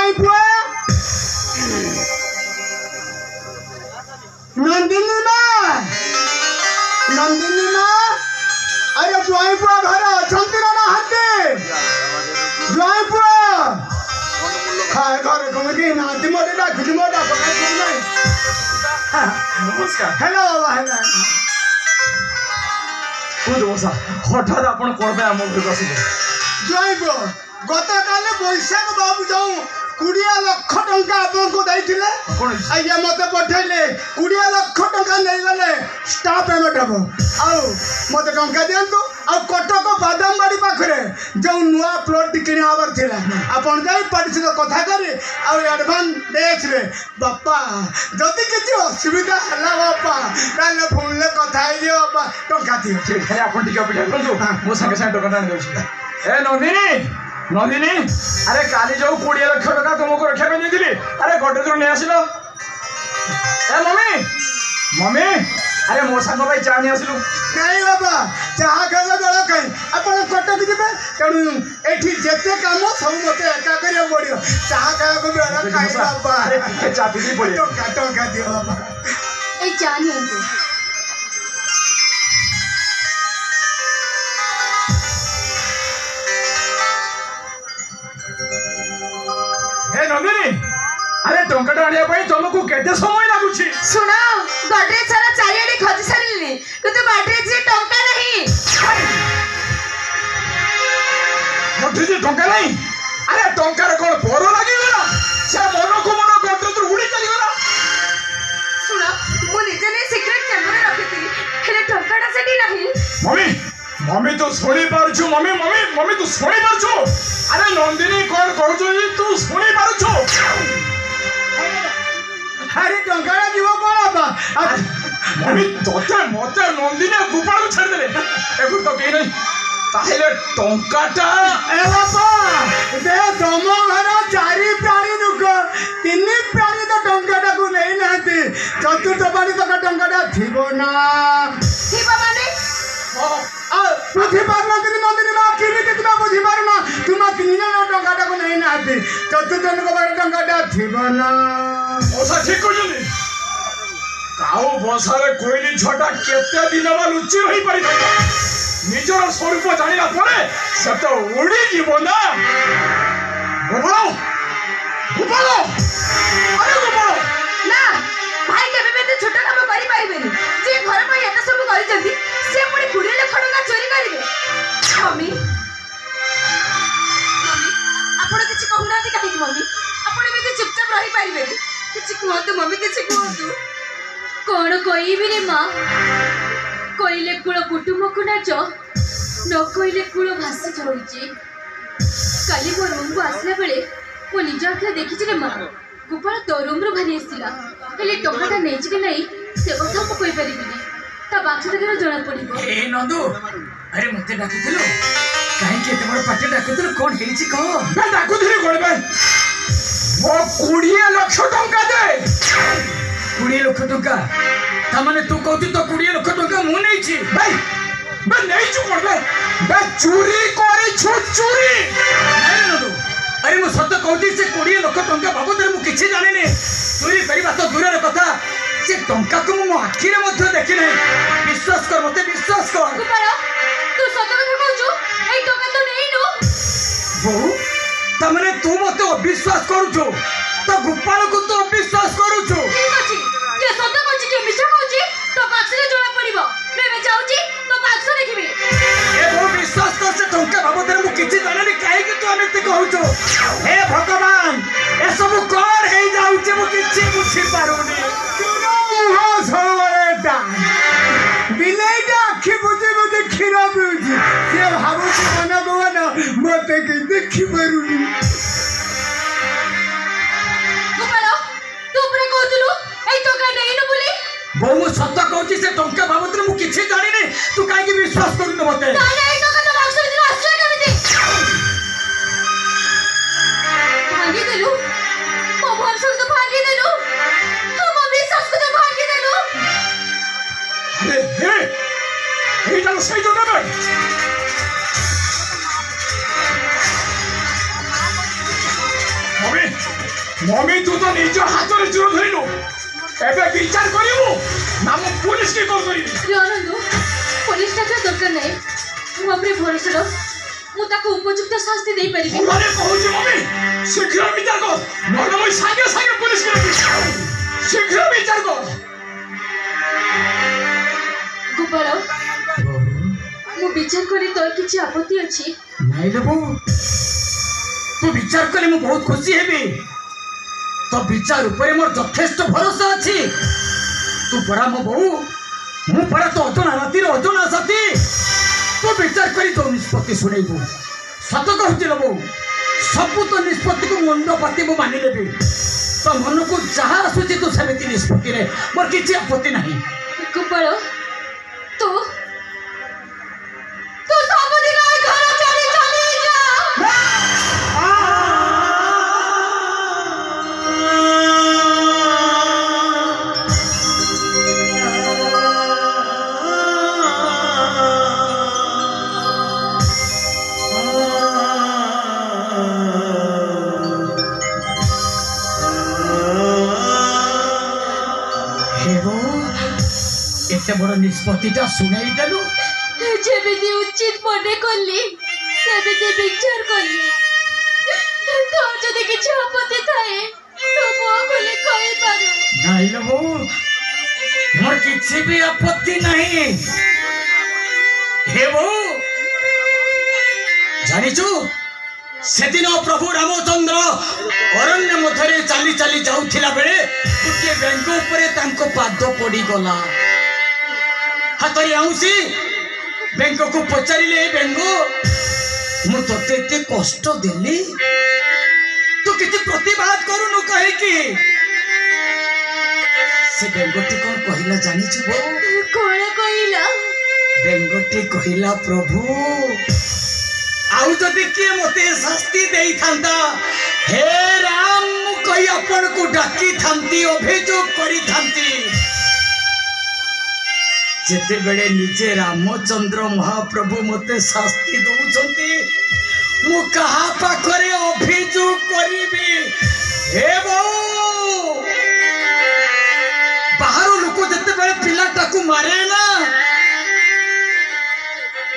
ज्वाई पुआ नंदिनी माँ अरे ज्वाई पुआ घर अछंती ना नहाते ज्वाई पुआ हाय घर कमिटी नाती मोटे डाकुची मोटा पकाई नहीं नमस्कार हेलो बाबा हेलो कुछ बसा हठात आपण कोन पे हम घर आसिले ज्वाई पुआ गत काले बैशाख बाबू जाऊं 20 लाख टंका आपको दैथिले कोन आइया मते पठैले 20 लाख टंका नै गले स्टाफ पेमेंट हबो आउ मते टंका दियंतु आ कटक बादामबाड़ी पाखरे जो नुआ प्लॉट किने आवर थिला आपन जाई पार्टी से कथा करी आ एडवांस देछले बापा जदी किछि असुविधा हला बापा ताले फोन ले कथा आइ दियो बापा टंका दियो ठीक है आपण टिका पिठा करजो मो संगे संगे टका टाण देउछि ए नंदिनी नंदिनी अरे काली जो 20 लाख टका तुमको रखा पे देली अरे गोड्रेज रो ने आसिलो ए मम्मी मम्मी अरे मो संग भाई चा नहीं आसिलु नहीं बाबा चाह खाइला बेला खाई आपण कटक जिबे तेणु एठी जेते काम सब मते एका करिया पड़ियो चाह खाया को बेला खाई बाबा अरे टिके चा पीली पड़ी टंका दियो बाबा ए जानी अंकु हे नंदिनी अरे टंका आनिया पई तुमको केते समय लागुछि सुना गडरेज सारा चारियाडे खोजी सारिले କିନ୍ତୁ गडरेज रे टंका नहीं मोठी जी टंका नहीं अरे टंका रे कोन पोर लागि गला से मन को मन गोड्रेज उड़ी चली गला सुना मु निजे ने सिक्रेट चेम्बर रखिଥିଲି हेले टंकाटा सेठी नहीं मम्मी मम्मी तो सुनी पारछु मम्मी मम्मी मम्मी तू सुनी पारछु अरे नंदिनी कोन कहछु तू सुनी पारछु अरे टंका दियो कोन बाबा मम्मी तोते मते नंदिनी गोपाल को छाड़ देले एगु तो केई नहीं ताहेले टंकाटा ए बाबा दे तमो घर चारि प्राणी दुख तीन प्राणी तो टंकाटा को नहीं नाती चतुर्थ प्राणी तो टंकाटा थिबो ना थिबा माने बुझी पारना कि नंदिनी माँ किमिति तुम बुझी पारना तुम तीन जन टंकाटा को नहीं नाती चतुर्थ जन को टंकाटा थिबो ना ओसा ठीक कहजनी काऊ बसारे कोइली छटा केते दिन बा लुचि रही पारि निजर स्वरूप जानिला परे से तो उड़ी जीवो ना गोपाल गोपाल अरे गोपाल ना भाई केबे बेते छोटा काम करि पारिबेनी जे घर पर एत सब करि जंती से पुणी 20 लाख टका चोरी करिवे मम्मी आपण किछि कहूनाती काहे कि मम्मी आपण बेते चुपचाप रही पारिबेनी किछि कहतु मम्मी किछि कहतु कोण कोइबी रे मां कोइले कुळ कुटुंब को नाच न कोइले कुळ भासी जाउची काली मो रूम को आसला बेले मो निज आखिया देखिछि रे मां गोपाल तो रूम रो भारी आसिला हेले टंकाटा नेछि कि नहीं से କଥା को कहि परिबिनी ता बाछु देखरा जणा पड़िबो ए नंदू अरे मते डाकिथिलो काहे के तमर पाटे डाकुथिलो कोन हेलिछि कह मैं डाकुथिली कोन बे मो 20 लाख टंका दे 20 लाख टंका ता माने तू कहती तो 20 लाख टंका मु नै छी भाई मैं नहीं छु कोन बे चोरी करी छु चोरी नहीं नंदू अरे मु सत्य कहती से 20 लाख टंका बाबत मु किछि जाने ने चोरी करबा तो दूर रे कथा से टंका को मु आखि रे मध्य देखि नै विश्वास कर मते विश्वास कर गोपाल तू सत କଥା कहजु एई टंका तो नहीं नो बहु ता माने तू मते अविश्वास करू तो गोपाल को तो अविश्वास करू ठीक अछि के सत कहछि के मिছা कहछि तो बाक्स रे जणा पड़िबो मैं जाउची तो बाक्स देखिबी ए बहु विश्वास कर से टंका बाबत मु किछि जाने नै काहे कि तू अमित कहू हे भगवान ए सब कोन हे जाउचे मु किछि बुझी पारुनी मुह सबटा बिलेटा आखि बुझी बुझी क्षीर पिउची से भाबुची मन भगवान मते के देखि पारुनी गोपाल तू पुरे कहतुलु एई टंका नहीं नो बोली बहु मु सत्य कहूची से टंका बाबत मु किछि जाने नै तू काहे कि विश्वास करू न मते ताले एई टंका तो बाक्स रे आछे केमिति भागी देलु मो भरसक तो भागी देलु हम विश्वास को तो भागी देलु अरे हे এই জানো সেই জন্য নয় মমি मम्मी तू तो निज हाथ में चूर धरलु एबे विचार करिवु ना मु पुलिस के कॉल करिवि रनंदु पुलिस टाका दरकार नै मु अपने भरोसा रो मु ताको उपयुक्त शास्ति देई परिबि अरे कहूची मम्मी शीघ्र विचार कर नहले मु सागे सागे पुलिस के शीघ्र विचार कर गोपाल मु विचार करी तोर किछि आपत्ति अछि नहीं रे बहू तू विचार करे मु बहुत खुशी हेबी तो विचार ऊपर मोर यथेष्ट भरोसा अछि तू परा मो बहू मु परा तो अजना राति रो अजना साथी तू विचार करी तो निष्पत्ति सुनेबू सत कहती लो बहू सब तो निष्पत्ति को मुंड पाती मु मानि लेबी तो मन को जहाँ आसुची तू सेमिति निष्पत्ति रे मोर किछि आपत्ति नहीं गोपाल तू तू सबदिन ए घर चली चली जा एते बड़ निष्पत्तिटा सुनाई देलु जेमिति उचित मने करली सेमिति विचार करली तो जदि किछि आपत्ति थाए तो मुआ खोले कहि पारू नहीं लो बहू मोर किछि भी आपत्ति नहीं हे बहू जानिचु सेदिन प्रभु रामचंद्र अरण्य मध्यरे चाली चाली जाउथिला बेले गोटे बेंग उपरे तांको पाद पड़ी गला हातरी आउसी बेंग को पचारिले बेंग मु तोते एते कष्ट देली तू किछि प्रतिवाद करूनु कहे कि से बेंगटी कोन कहिला जानिछु बहू कोन कहिला बेंगटी कहिला प्रभु आउ जदि किए मते शास्ति देई थांता हे राम कहि अपन को डाकी थांती अभियोग करी थांती जेते बेले निजे रामचंद्र महाप्रभु मते शास्ति दउछंती मु कहा पाखरे अभियोग करिबी हे बो बाहर लोक जेते बेले पिलाटाकू मारे ना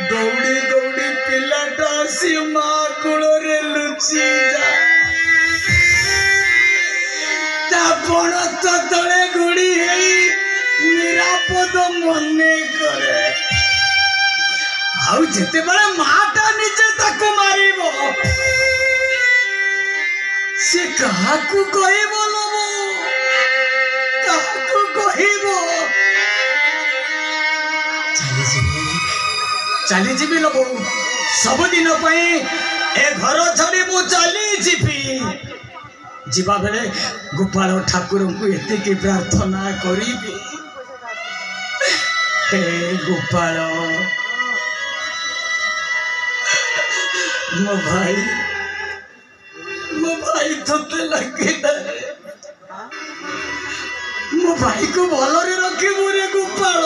दौड़ी दौड़ी पिलाटा सी माँ कूଳରେ लुचि जा तापण तो तले गुड़ी हेई निरापद मने करे आउ जेते बेले माटा निजे ताको मारिबो से काहाकू कहबो लोबो काहाकू कहबो चली जीवी लो बहू सब दिन ए घर छाड़ी मु चली जीवी जीवा बेले गोपाल ठाकुर को एतिकी प्रार्थना करी हे गोपाल मो भाई तोते लगे मो भाई को भलरे रखिबु रे गोपाल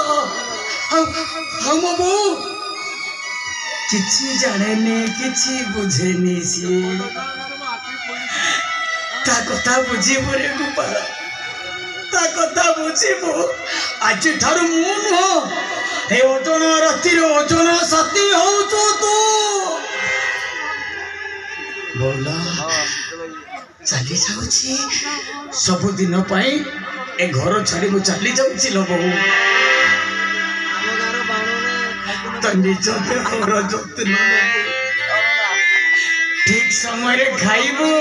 हम बो किछि जानेनी किछि बुझेनी सी ता कथा बुझिबु रे गोपाल ता कथा बुझिबु आज ठारु मु न हे ओजन रातिर ओजन साथी होउछु तू बोला चली जाउछि सब दिन पई ए घर छाड़ी मु चली जाउछि लो बहू तो निज देहर जत्न ठीक समय रे खाइबू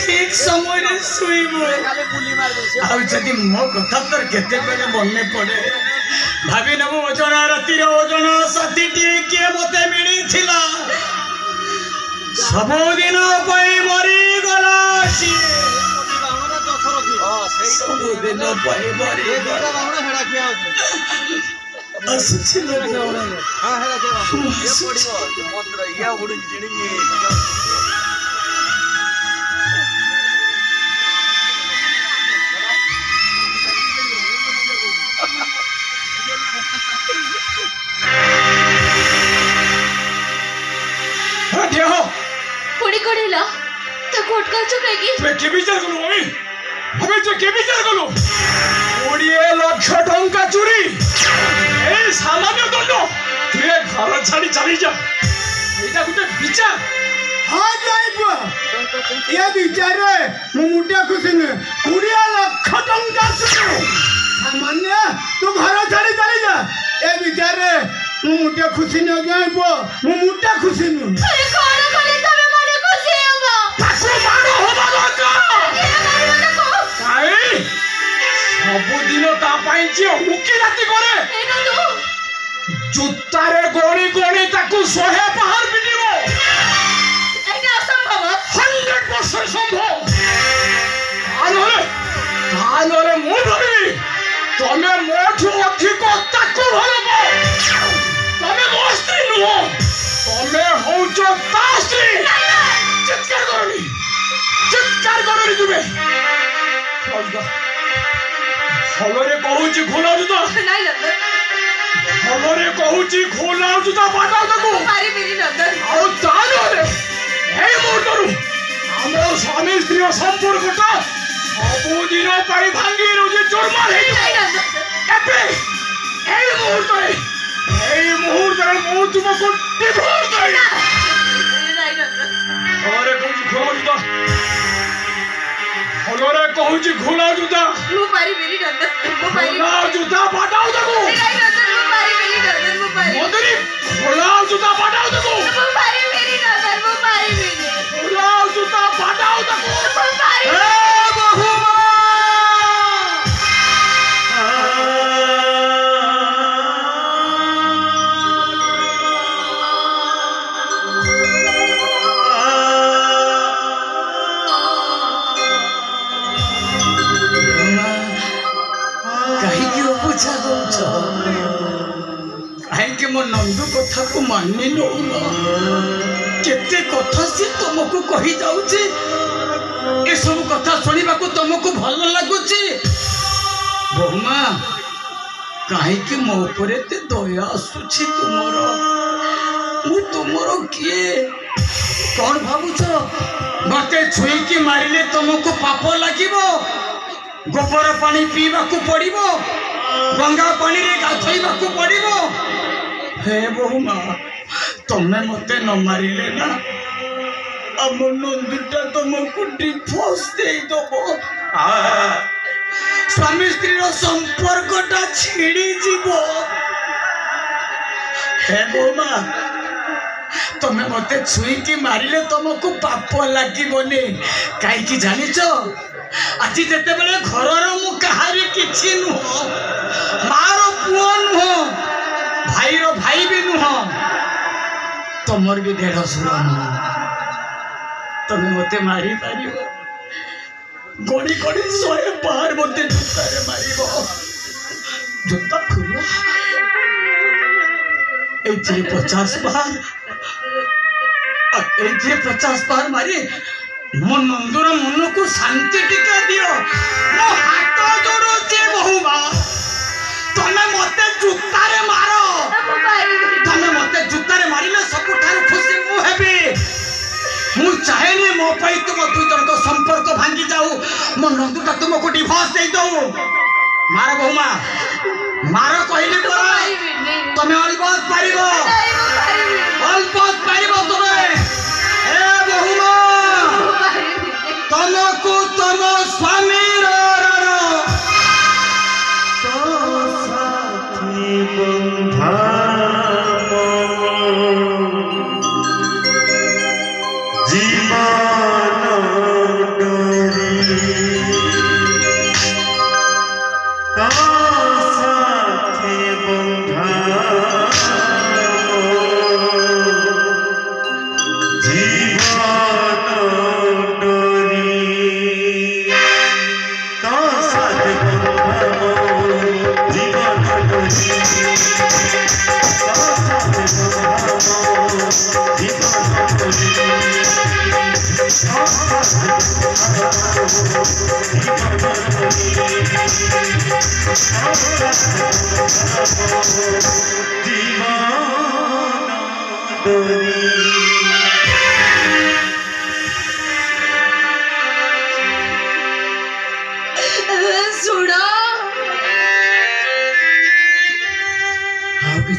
ठीक समय रे सुइबू आ जदि मो कथा तोर केते बेले मने पड़े भाभी नबु ओजन रातिर ओजन साथीटी के मते मिली थिला सब दिन पई मरी गला सी सब दिन पई मरी गला असुची लोग हां हेला देवा ये पड़िबो मंत्र या उडी जिणी पुड़ी कोड़िला ତାକୁ ଅଟକାଉଛ କାହିଁକି? ତୁମେ କି ବିଚାର କଲୁ ମମି? ମମି ତୁମେ କି ବିଚାର କଲୁ? 20 ଲକ୍ଷ ଟଙ୍କା ଚୋରି এই সামান্য দণ্ড তুই ঘর ছাড়ি চালি যা এইটা গোটে বিচার? हाँ जाइबो ये विचारे मु मुटे खुशी न 20 लाख टंका सामान्य तू घर छाड़ी चली जा ये विचारे मु मुटे खुशी न जाइबो मु मुटे खुशी न अरे कौन कले तमे मने खुशी होबो? তাকু মারো হবা দরকার কে মারিব তাকো? কাই सबुदिन ता पाई जे उकिलाती करे एनो तू जुत्तारे गोणी गोणी ताकू 100 पहाड़ पिटिबो এটা অসম্ভব 100% সম্ভব আনরে মু ধরিবি তুমি মোঠু অধিক তাকু ভালবো তুমি ମୋ ସ୍ତ୍ରୀ ନୁହଁ তুমি হউছ তা স্ত্রী চিৎকার করনি তুমি ଭଲରେ କହୁଛି ଖୋଲାଉଛୁ ତ ନାଇଁ ନନ୍ଦନ ଭଲରେ କହୁଛି ଖୋଲାଉଛୁ ତ ବାଟାଉ ତାକୁ ପାରିବିନି ନନ୍ଦନ ଆଉ ତାହେଲେ ଏଇ ମୁହୂର୍ତ୍ତରୁ ଆମ ସ୍ୱାମୀ ସ୍ତ୍ରୀର ସମ୍ପର୍କଟା ସବୁଦିନ ପାଇଁ ଭାଙ୍ଗି ରହୁଛି ଚୁରମାର ହେଇଯିବ ନାଇଁ ନନ୍ଦନ ଏବେ ଏଇ ମୁହୂର୍ତ୍ତରେ ମୁଁ ତୁମକୁ ଡିଭୋର୍ସ ଦେବି ନାଇଁ ନନ୍ଦନ ଭଲରେ କହୁଛି ଖୋଲାଉଛୁ ତ ଭଲରେ କହୁଛି ଖୋଲାଉଛୁ ତ ମୁଁ ପାରିବିନି ନନ୍ଦନ ମୁଁ ପାରିବିନି ଖୋଲାଉଛୁ ତ ବାଟାଉ ତାକୁ ନାଇଁ ନନ୍ଦନ ମୁଁ ପାରିବିନି ନନ୍ଦନ ମୁଁ ପାରିବିନି ମଦରି ଖୋଲାଉଛୁ ତ ବାଟାଉ ତାକୁ ମୁଁ ପାରିବିନି ନନ୍ଦନ ମୁଁ ପାରିବିନି ଖୋଲାଉଛୁ ତ ବାଟାଉ ତାକୁ ମୁଁ ପାରିବିନି कहीं मो नंदू कथा को मानि नौन केते कथा से तुमको कही जाऊची ए सब कथा सुनिबा को तुमको भल लागुची बहुमा कहीं मो ऊपर ते दया आसुची तुमरो किए कौन भावुछ मते छुई की मारिले तुमको पाप लागिबो गोबर पानी पीवा को पड़िबो गंगा पानी रे गाधोइबा को पड़िबो हे बहुमा तमे मते न मारिले ना हम नंदुटा तुमको डिवोर्स दे दबो स्वामी स्त्री रो संपर्कटा छिड़ी जीवो हे बहुमा तमे मते छुई की मारिले तुमको पाप लागिबोनी काई की जानिचो আজি যেতেবেলে ঘরর মু কাহারি কিছু নুহ মার পুয় নুহ ভাইর ভাই বি নুহ তোমার বি দেড়শুর নুহ তুমি মতে মারি পারিব গড়ি গড়ি 100 পার মতে জুতারে মারিব জুতা খুল এই যে 50 বার এই যে 50 বার মারি मो नंदुर मन को शांति टिके दियो मो हाथ जोड़ुचे बहुमा तमे मते जुत्तारे मारो तमे मते जुत्तारे मारिले सबुठार खुशी मु हेबी मु चाहेनी मो पई तुम दुई जन को संपर्क भांगी जाऊ मो नंदुटा तुमको डिवोर्स दे दऊ मारो बहुमा मारो कहले परा तमे अलबत पारिबो अलबत पारिबो तमे ए बहुमा तुमको तुम स्वामी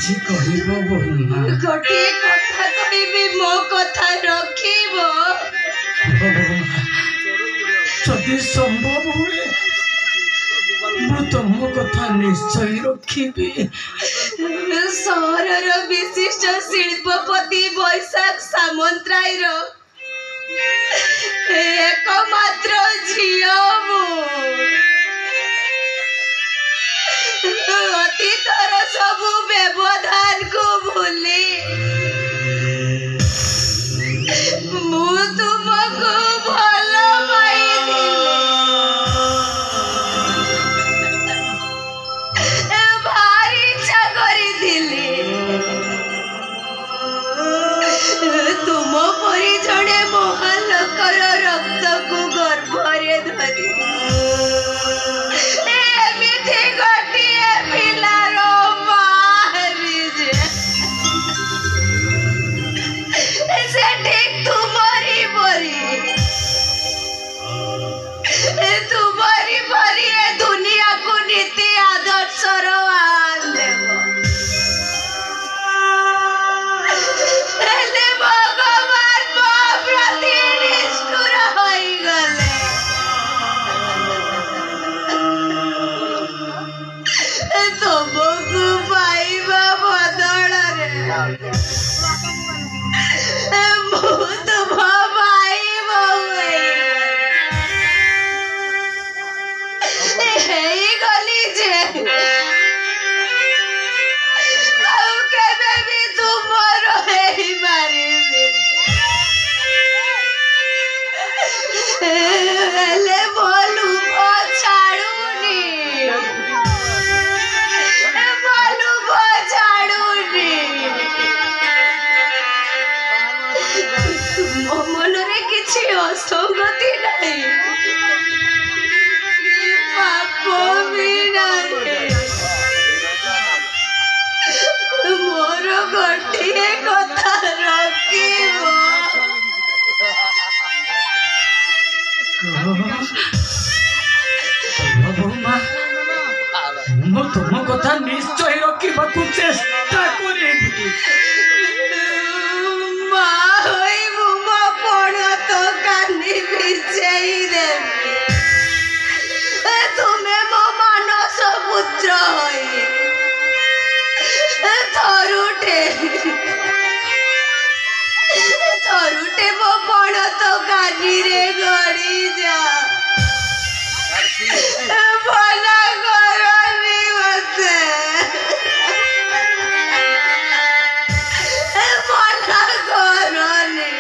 କିଛି କହିବ ବୋହୂମା? ଗୋଟିଏ କଥା କହିବି, ମୋ କଥା ରଖିବ? ବୋହୂମା, ଯଦି ସମ୍ଭବ ହୁଏ ମୁଁ ତମ କଥା ନିଶ୍ଚୟ ରଖିବି। ସହରର ବିଶିଷ୍ଟ ଶିଳ୍ପପତି ବୈଶାଖ ସାମନ୍ତରାୟର एकमात्र झियो अतीतर सबु व्यवधान को भूली मु तुमको भल पाई भारी इच्छा करी तुम परी जड़े महालोकर रक्त को गर्भरे धरी एमिति गोटिए पिलार बाहरी जे से ठीक तुम्हारी परी ए दुनिया को नीति आदर्श मनरे किसी असंगति नहीं पाप भी नहीं मोर गोटे कथा रखिबो बोहूमा मु तुम कथा निश्चय रखा चेष्टा करी तुम्हें मो मानस पुत्र थरुटे मो पण तो कानी रे गड़ी जा भला करनी मते मना करनी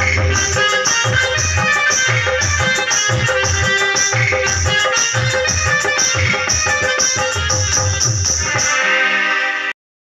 Thank you.